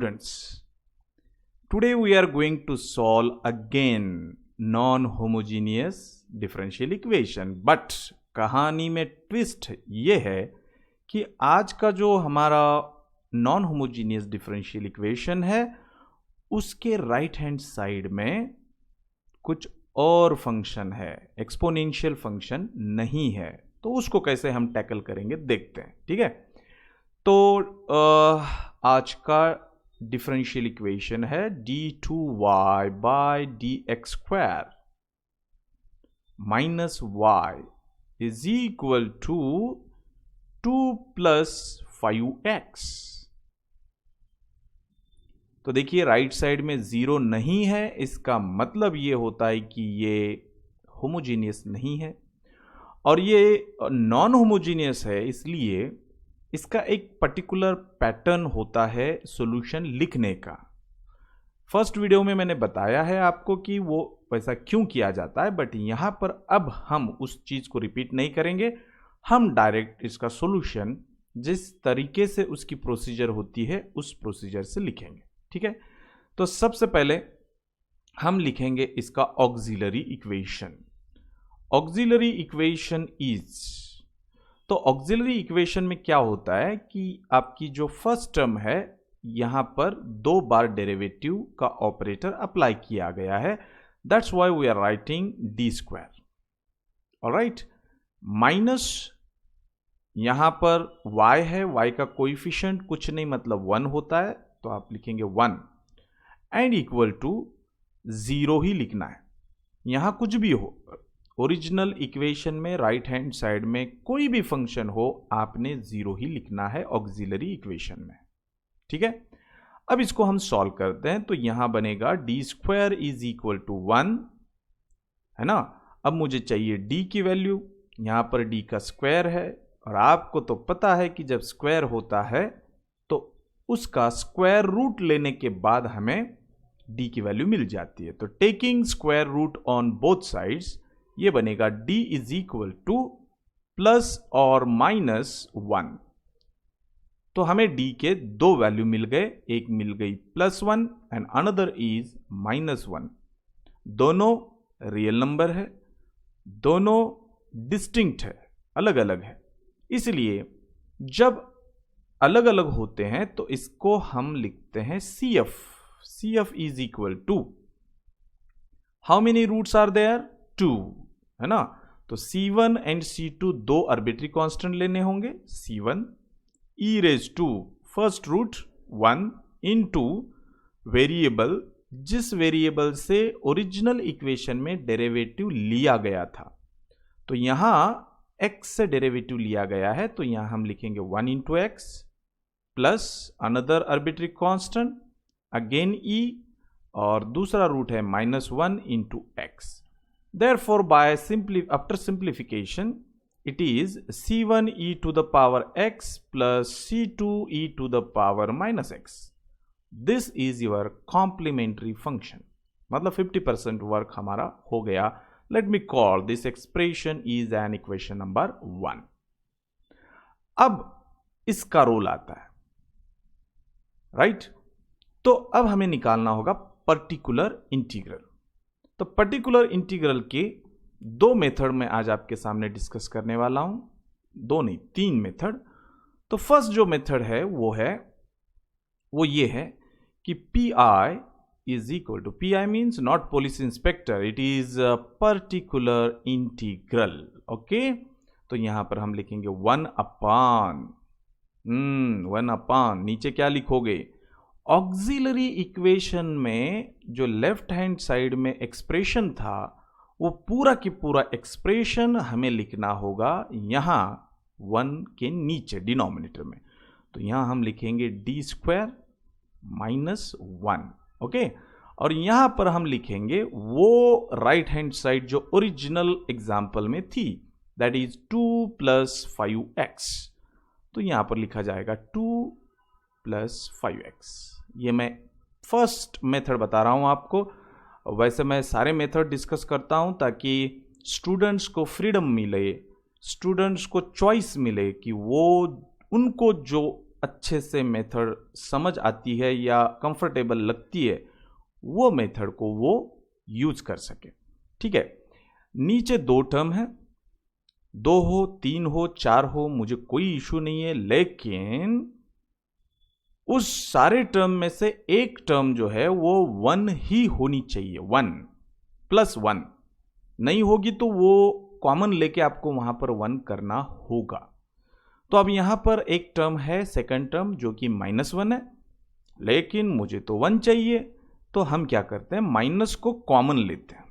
Students, today we are going to solve again non-homogeneous differential equation. But कहानी में twist ये है कि आज का जो हमारा नॉन होमोजीनियस डिफरेंशियल इक्वेशन है उसके राइट हैंड साइड में कुछ और फंक्शन है, एक्सपोनेंशियल फंक्शन नहीं है। तो उसको कैसे हम टैकल करेंगे देखते हैं, ठीक है। तो आज का डिफरेंशियल इक्वेशन है d2y by dx square minus y is equal to 2 plus 5x। तो देखिए राइट साइड में जीरो नहीं है, इसका मतलब ये होता है कि ये होमोजीनियस नहीं है और ये नॉन होमोजीनियस है, इसलिए इसका एक पर्टिकुलर पैटर्न होता है सॉल्यूशन लिखने का। फर्स्ट वीडियो में मैंने बताया है आपको कि वो वैसा क्यों किया जाता है, बट यहां पर अब हम उस चीज को रिपीट नहीं करेंगे। हम डायरेक्ट इसका सॉल्यूशन जिस तरीके से उसकी प्रोसीजर होती है उस प्रोसीजर से लिखेंगे, ठीक है। तो सबसे पहले हम लिखेंगे इसका auxiliary equation. Auxiliary equation is, तो ऑक्सिलरी इक्वेशन में क्या होता है कि आपकी जो फर्स्ट टर्म है यहां पर 2 बार डेरिवेटिव का ऑपरेटर अप्लाई किया गया है, that's why we are writing d square. Alright, minus यहां पर y है, y का कोएफिशिएंट कुछ नहीं मतलब 1 होता है, तो आप लिखेंगे 1 एंड इक्वल टू 0 ही लिखना है। यहां कुछ भी हो, ओरिजिनल इक्वेशन में राइट हैंड साइड में कोई भी फंक्शन हो आपने 0 ही लिखना है ऑक्सिलरी इक्वेशन में, ठीक है। अब इसको हम सॉल्व करते हैं, तो यहां बनेगा d square is equal to 1, है ना। अब मुझे चाहिए d की वैल्यू, यहां पर d का स्क्वायर है और आपको तो पता है कि जब स्क्वायर होता है तो उसका स्क्वायर रूट लेने के बाद हमें d की वैल्यू मिल जाती है। तो taking square root on both sides ये बनेगा d is equal to plus और माइनस 1। तो हमें d के 2 वैल्यू मिल गए, एक मिल गई +1 एंड अनदर इज -1। दोनों रियल नंबर है, दोनों डिस्टिंक्ट है, अलग अलग है, इसलिए जब अलग अलग होते हैं तो इसको हम लिखते हैं CF। CF is equal to, how many roots are there, 2, है ना। तो C1 and C2 2 arbitrary constant लेने होंगे, C1 e raise to first root 1 into variable, जिस वेरिएबल से ओरिजिनल इक्वेशन में डेरिवेटिव लिया गया था। तो यहां x से डेरिवेटिव लिया गया है, तो यहां हम लिखेंगे 1 into x plus another arbitrary constant again e, और दूसरा रूट है -1 into x. Therefore, after simplification, it is c1 e to the power x plus c2 e to the power minus x. This is your complementary function. मतलब 50% work हमारा हो गया। Let me call this expression is an equation number 1. अब इसका role आता है, right. तो अब हमें निकालना होगा पर्टिकुलर इंटीग्रल। तो पर्टिकुलर इंटीग्रल के 2 मेथड में आज आपके सामने डिस्कस करने वाला हूं, 2 नहीं 3 मेथड। तो फर्स्ट जो मेथड है वो ये है कि PI is equal to, PI means not police inspector, it is particular integral, okay. तो यहां पर हम लिखेंगे 1 अपान, नीचे क्या लिखोगे, ऑक्सिलरी इक्वेशन में जो लेफ्ट हैंड साइड में एक्सप्रेशन था वो पूरा की पूरा एक्सप्रेशन हमें लिखना होगा यहां 1 के नीचे डिनोमिनेटर में। तो यहां हम लिखेंगे डी स्क्वायर माइनस 1, ओके। और यहां पर हम लिखेंगे वो राइट हैंड साइड जो ओरिजिनल एग्जाम्पल में थी, दैट इज 2 प्लस 5x। तो यहां पर लिखा जाएगा 2 प्लस 5x। ये मैं फर्स्ट मेथड बता रहा हूं आपको, वैसे मैं सारे मेथड डिस्कस करता हूं ताकि स्टूडेंट्स को फ्रीडम मिले, स्टूडेंट्स को चॉइस मिले कि वो उनको जो अच्छे से मेथड समझ आती है या कंफर्टेबल लगती है, वो मेथड को वो यूज कर सके। ठीक है, नीचे 2 टर्म है, 2 हो, 3 हो, 4 हो, मुझे कोई इशू नहीं है, लेकिन उस सारे टर्म में से एक टर्म जो है वो 1 ही होनी चाहिए, 1 + 1 नहीं होगी तो वो कॉमन लेके आपको वहां पर 1 करना होगा। तो अब यहां पर एक टर्म है, सेकंड टर्म, जो कि -1 है, लेकिन मुझे तो 1 चाहिए, तो हम क्या करते हैं, माइनस को कॉमन लेते हैं।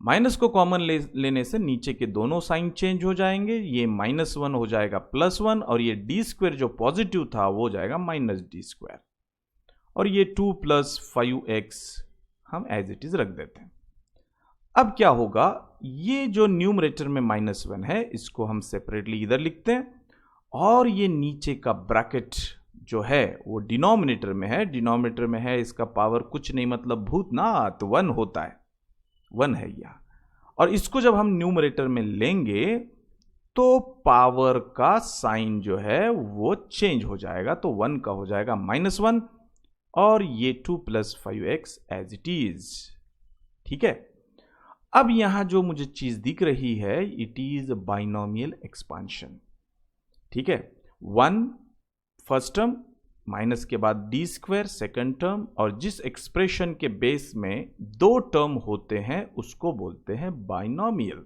माइनस को कॉमन लेने से नीचे के दोनों साइन चेंज हो जाएंगे, ये -1 हो जाएगा +1, और ये d² जो पॉजिटिव था वो हो जाएगा -d², और ये 2 + 5x हम एज इट इज रख देते हैं। अब क्या होगा, ये जो न्यूमरेटर में -1 है इसको हम सेपरेटली इधर लिखते हैं, और ये नीचे का ब्रैकेट जो है वो डिनोमिनेटर में है, डिनोमिनेटर में है, इसका पावर कुछ नहीं मतलब भूतनाथ 1 होता है, 1 है यह। और इसको जब हम न्यूमरेटर में लेंगे तो पावर का साइन जो है वो चेंज हो जाएगा, तो 1 का हो जाएगा -1, और ये 2 + 5x एज इट इज। ठीक है, अब यहां जो मुझे चीज दिख रही है, इट इज बाइनोमियल एक्सपांशन। ठीक है, 1 फर्स्ट टर्म, माइनस के बाद d² सेकंड टर्म, और जिस एक्सप्रेशन के बेस में 2 टर्म होते हैं उसको बोलते हैं बाइनोमियल,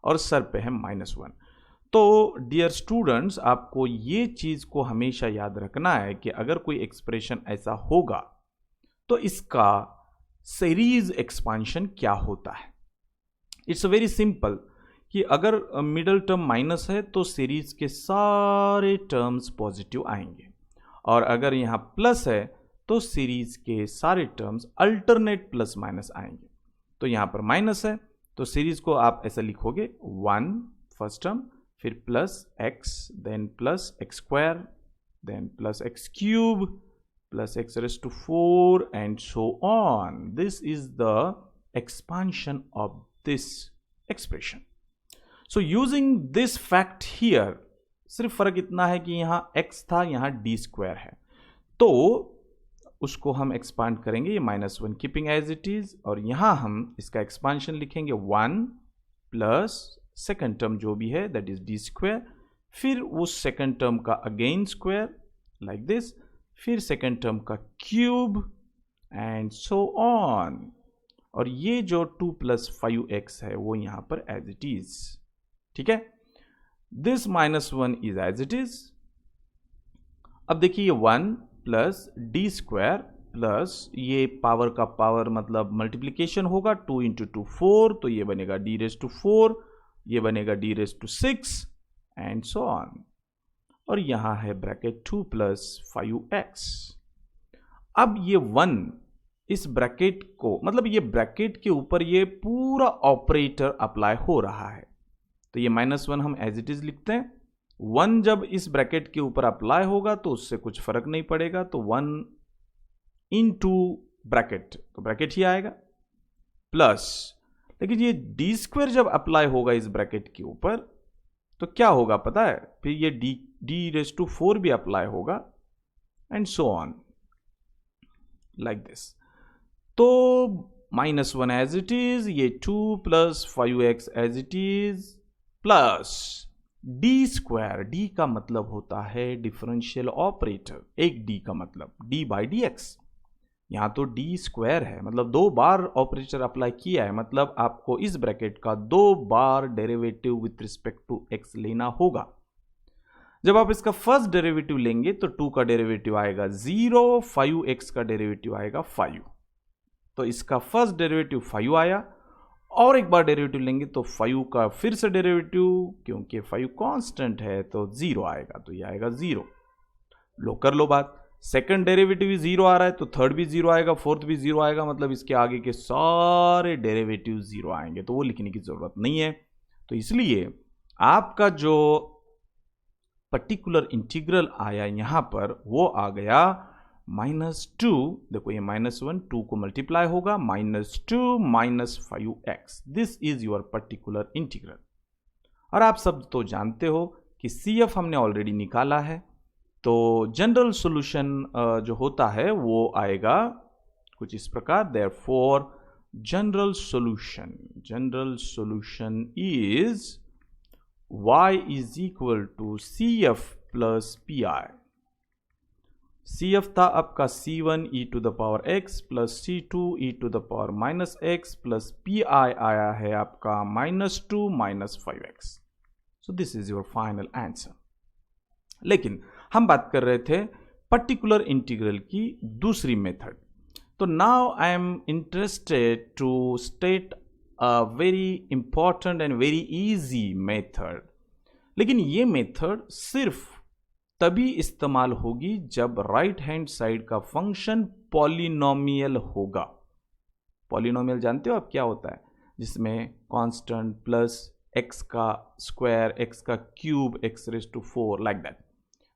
और सर पे है -1। तो डियर स्टूडेंट्स, आपको ये चीज को हमेशा याद रखना है कि अगर कोई एक्सप्रेशन ऐसा होगा तो इसका सीरीज एक्सपांशन क्या होता है। इट्स वेरी सिंपल कि अगर मिडल टर्म माइनस है तो सीरीज के सारे टर्म्स पॉजिटिव आएंगे, और अगर यहां प्लस है तो सीरीज के सारे टर्म्स अल्टरनेट प्लस माइनस आएंगे। तो यहां पर माइनस है तो सीरीज को आप ऐसा लिखोगे, 1 फर्स्ट टर्म, फिर +x, then +x², then +x³ +x⁴, and so on. This is the expansion of this expression. So using this fact here, सिर्फ फर्क इतना है कि यहां x था, यहां d² है, तो उसको हम एक्सपांड करेंगे, ये -1 कीपिंग एज इट इज, और यहां हम इसका एक्सपांशन लिखेंगे 1 प्लस सेकेंड टर्म जो भी है दैट इज d², फिर उस सेकेंड टर्म का अगेन स्क्वायर लाइक दिस, फिर सेकेंड टर्म का क्यूब, एंड सो ऑन। और ये जो 2 + 5x है वो यहां पर एज इट इज। ठीक है, this -1 is as it is. अब देखिए 1 + d² प्लस ये पावर का पावर मतलब मल्टीप्लीकेशन होगा, 2 × 2 4, तो ये बनेगा d⁴, ये बनेगा d⁶, एंड सो ऑन। और यहां है ब्रैकेट 2 + 5x। अब ये 1 इस ब्रैकेट को, मतलब ये ब्रैकेट के ऊपर ये पूरा ऑपरेटर अप्लाई हो रहा है, तो ये -1 हम एज इट इज लिखते हैं। 1 जब इस ब्रैकेट के ऊपर अप्लाई होगा तो उससे कुछ फर्क नहीं पड़ेगा, तो 1 × ब्रैकेट, तो ब्रैकेट ही आएगा, प्लस, लेकिन ये d² जब अप्लाई होगा इस ब्रैकेट के ऊपर तो क्या होगा पता है, फिर ये d⁴ भी अप्लाई होगा, and so on like this. तो -1 एज इट इज, ये 2 + 5x as it is, plus d², d का मतलब होता है डिफरेंशियल ऑपरेटर, एक d का मतलब d/dx, यहां तो d² है, मतलब 2 बार ऑपरेटर अप्लाई किया है, मतलब आपको इस ब्रैकेट का 2 बार derivative with respect to x लेना होगा। जब आप इसका फर्स्ट डेरिवेटिव लेंगे तो 2 का डेरिवेटिव आएगा 0, 5x का डेरिवेटिव आएगा 5, तो इसका फर्स्ट डेरिवेटिव 5 आया, और एक बार डेरिवेटिव लेंगे तो 5 का फिर से डेरिवेटिव, क्योंकि 5 कांस्टेंट है तो 0 आएगा, तो ये आएगा 0। लो कर लो बात, सेकंड डेरिवेटिव भी 0 आ रहा है तो थर्ड भी 0 आएगा, फोर्थ भी 0 आएगा, मतलब इसके आगे के सारे डेरिवेटिव 0 आएंगे, तो वो लिखने की जरूरत नहीं है। तो इसलिए आपका जो पर्टिकुलर इंटीग्रल आया यहां पर वो आ गया -2, देखो ये -1 2 को मल्टीप्लाई होगा, -2 - 5x, this is your particular integral. और आप सब तो जानते हो कि CF हमने ऑलरेडी निकाला है, तो जनरल सॉल्यूशन जो होता है वो आएगा कुछ इस प्रकार, therefore general solution is y is equal to CF plus PI। CF था आपका C1 e to the power x plus C2 e to the power minus x plus PI आया है आपका -2 minus 5x। So this is your final answer. लेकिन हम बात कर रहे थे पर्टिकुलर इंटीग्रल की दूसरी मेथड। तो now I am interested to state a very important and very easy method. लेकिन ये मेथड सिर्फ तभी इस्तेमाल होगी जब राइट हैंड साइड का फंक्शन पॉलिनोमियल होगा। पॉलिनोमियल जानते हो आप क्या होता है? जिसमें कांस्टेंट प्लस x का स्क्वायर, x का cube, x raise to 4 like that.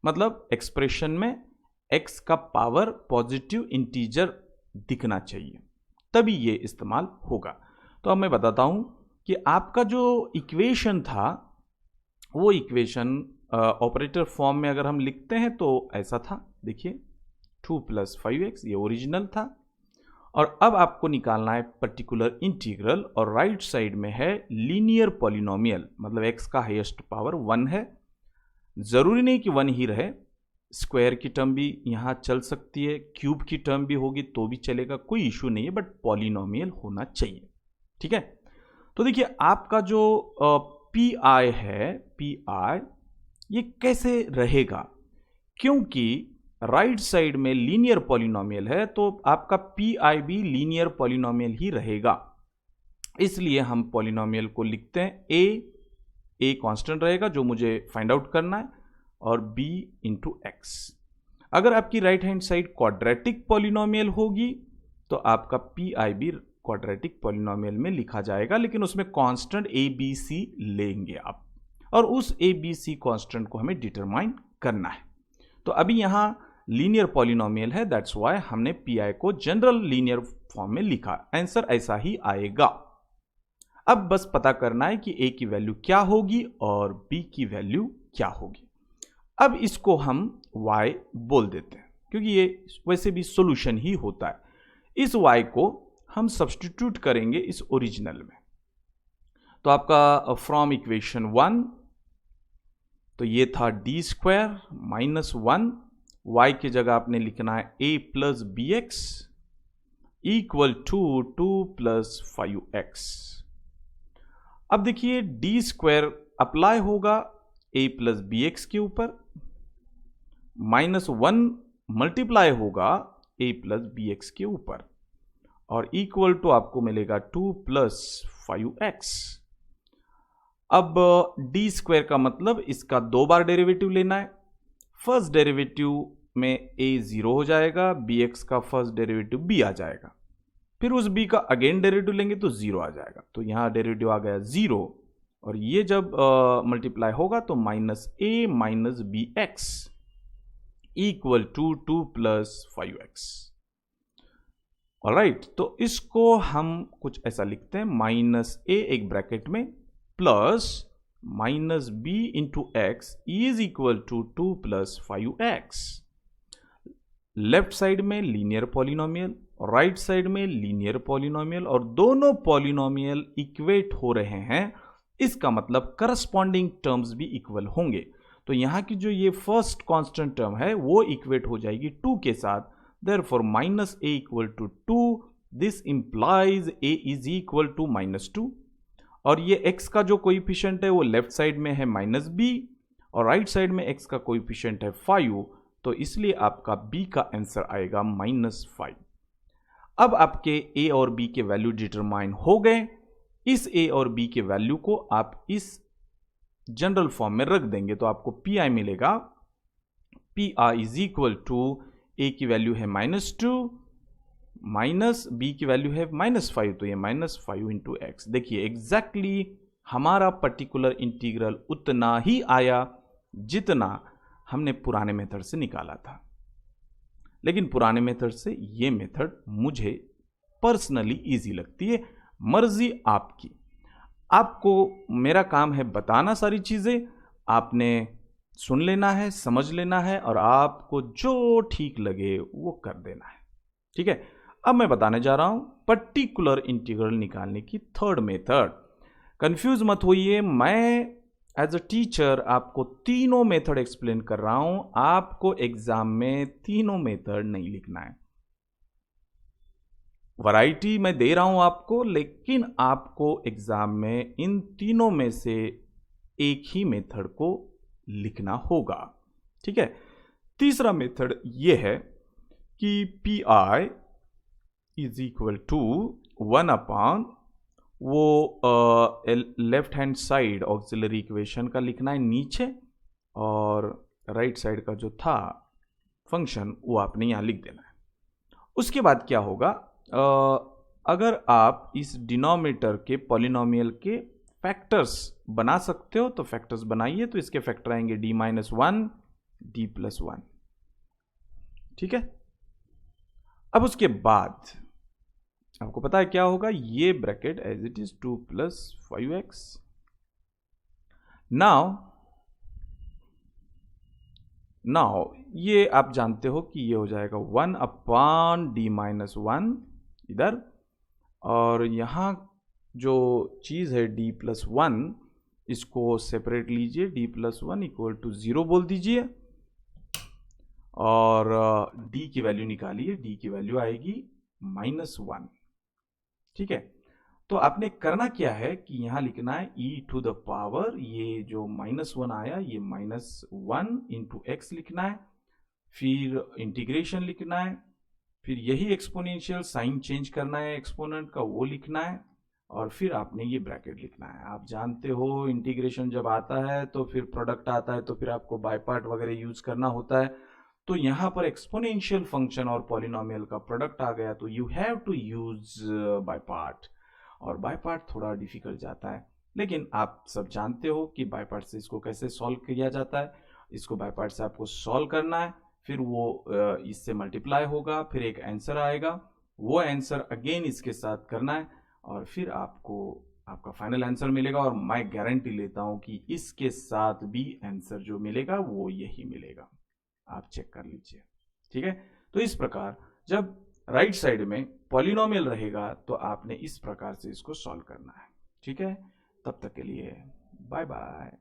मतलब एक्सप्रेशन में x का पावर पॉजिटिव इंटीजर दिखना चाहिए, तभी ये इस्तेमाल होगा। तो अब मैं बताता हूं कि आपका जो इक्वेशन था वो इक्वेशन ऑपरेटर फॉर्म में अगर हम लिखते हैं तो ऐसा था, देखिए 2 + 5x, ये ओरिजिनल था। और अब आपको निकालना है पर्टिकुलर इंटीग्रल, और राइट साइड में है लीनियर पॉलिनोमियल, मतलब x का हाईएस्ट पावर 1 है। जरूरी नहीं कि 1 ही रहे, स्क्वायर की टर्म भी यहां चल सकती है, क्यूब की टर्म भी होगी तो भी चलेगा, कोई इशू नहीं है, बट पॉलिनोमियल होना चाहिए। ठीक है, तो देखिए आपका जो PI है, PI ये कैसे रहेगा? क्योंकि राइट साइड में लीनियर पॉलिनोमियल है तो आपका PI भी लीनियर पॉलिनोमियल ही रहेगा। इसलिए हम पॉलिनोमियल को लिखते हैं a कांस्टेंट रहेगा जो मुझे फाइंड आउट करना है, और b इंटू x। अगर आपकी right hand side quadratic polynomial होगी तो आपका PI भी क्वाड्रेटिक पॉलिनोमियल में लिखा जाएगा, लेकिन उसमें कांस्टेंट a b c लेंगे आप, और उस a b c कांस्टेंट को हमें डिटरमाइन करना है। तो अभी यहां लीनियर पॉलिनोमियल है, दैट्स व्हाई हमने PI को जनरल लीनियर फॉर्म में लिखा। आंसर ऐसा ही आएगा। अब बस पता करना है कि a की वैल्यू क्या होगी और b की वैल्यू क्या होगी। अब इसको हम y बोल देते हैं क्योंकि ये वैसे भी सॉल्यूशन ही होता है। इस y को हम सब्स्टिट्यूट करेंगे इस ओरिजिनल में। तो आपका फ्रॉम इक्वेशन 1, तो ये था d² -1, y की जगह आपने लिखना है a + bx equal to 2 + 5x। अब देखिए d² अप्लाई होगा a + bx के ऊपर, -1 मल्टीप्लाई होगा a + bx के ऊपर, और इक्वल टू आपको मिलेगा 2 + 5x। अब d² का मतलब इसका 2 बार डेरिवेटिव लेना है। फर्स्ट डेरिवेटिव में a 0 हो जाएगा, bx का फर्स्ट डेरिवेटिव b आ जाएगा, फिर उस b का अगेन डेरिवेटिव लेंगे तो 0 आ जाएगा। तो यहां डेरिवेटिव आ गया 0, और ये जब मल्टीप्लाई होगा तो -a - bx equal to 2 + 5x। Alright, तो इसको हम कुछ ऐसा लिखते हैं, -a एक ब्रैकेट में plus -b into x is equal to 2 + 5x। Left side में लीनियर पॉलिनोमियल, राइट साइड में लीनियर पॉलिनोमियल, और दोनों पॉलिनोमियल इक्वेट हो रहे हैं, इसका मतलब करस्पॉन्डिंग टर्म्स भी इक्वल होंगे। तो यहां की जो ये फर्स्ट कांस्टेंट टर्म है वो इक्वेट हो जाएगी 2 के साथ, therefore -a equal to 2, this implies a is equal to -2, और ये x का जो कोएफिशिएंट है वो लेफ्ट साइड में है -b, और राइट साइड में x का कोएफिशिएंट है 5, तो इसलिए आपका b का आंसर आएगा -5। अब आपके a और b के वैल्यू डिटरमाइन हो गए। इस a और b के वैल्यू को आप इस जनरल फॉर्म में रख देंगे तो आपको PI मिलेगा। PI is equal to a की वैल्यू है -2 माइनस b की वैल्यू है -5, तो ये -5 इंटू x। देखिए एग्जैक्टली हमारा पर्टिकुलर इंटीग्रल उतना ही आया जितना हमने पुराने मेथड से निकाला था, लेकिन पुराने मेथड से ये मेथड मुझे पर्सनली इजी लगती है। मर्जी आपकी, आपको मेरा काम है बताना सारी चीजें, आपने सुन लेना है, समझ लेना है और आपको जो ठीक लगे वो कर देना है। ठीक है, अब मैं बताने जा रहा हूं पर्टिकुलर इंटीग्रल निकालने की थर्ड मेथड। कंफ्यूज मत होइए, मैं एज अ टीचर आपको तीनों मेथड एक्सप्लेन कर रहा हूं। आपको एग्जाम में तीनों मेथड नहीं लिखना है। वैरायटी मैं दे रहा हूं आपको, लेकिन आपको एग्जाम में इन तीनों में से एक ही मेथड को लिखना होगा। ठीक है, तीसरा मेथड यह है कि P I is equal to 1 upon वो left hand side auxiliary equation का लिखना है नीचे, और राइट साइड का जो था फंक्शन वो आपने यहां लिख देना है। उसके बाद क्या होगा, अगर आप इस डिनोमिनेटर के पॉलिनोमियल के फैक्टर्स बना सकते हो तो फैक्टर्स बनाइए। तो इसके फैक्टर आएंगे d-1 d+1। ठीक है, अब उसके बाद आपको पता है क्या होगा, ये bracket as it is 2 + 5x। Now ये आप जानते हो कि ये हो जाएगा 1 अपॉन d-1 इधर, और यहां जो चीज है d+1 इसको सेपरेट लीजिए, d+1 इक्वल टू 0 बोल दीजिए और d की वैल्यू निकालिए। d की वैल्यू आएगी -1। ठीक है, तो आपने करना क्या है कि यहां लिखना है e⁻, ये जो -1 आया ये -1 इंटू x लिखना है, फिर इंटीग्रेशन लिखना है, फिर यही एक्सपोनेंशियल साइन चेंज करना है एक्सपोनेंट का वो लिखना है, और फिर आपने ये ब्रैकेट लिखना है। आप जानते हो इंटीग्रेशन जब आता है तो फिर प्रोडक्ट आता है तो फिर आपको बाय पार्ट वगैरह यूज करना होता है। तो यहां पर एक्सपोनेंशियल फंक्शन और पॉलिनोमियल का प्रोडक्ट आ गया तो you have to use by part, और बाय पार्ट थोड़ा डिफिकल्ट जाता है, लेकिन आप सब जानते हो कि बाय पार्ट से इसको कैसे सॉल्व किया जाता है। इसको बाय पार्ट से आपको सॉल्व करना है, फिर वो इससे मल्टीप्लाई होगा, फिर एक आंसर आएगा, वो आंसर अगेन इसके साथ करना है, और फिर आपको आपका फाइनल आंसर मिलेगा। और मैं गारंटी लेता हूं कि इसके साथ भी आंसर जो मिलेगा वो यही मिलेगा, आप चेक कर लीजिए। ठीक है, तो इस प्रकार जब राइट साइड में पॉलिनोमियल रहेगा तो आपने इस प्रकार से इसको सॉल्व करना है। ठीक है, तब तक के लिए बाय बाय।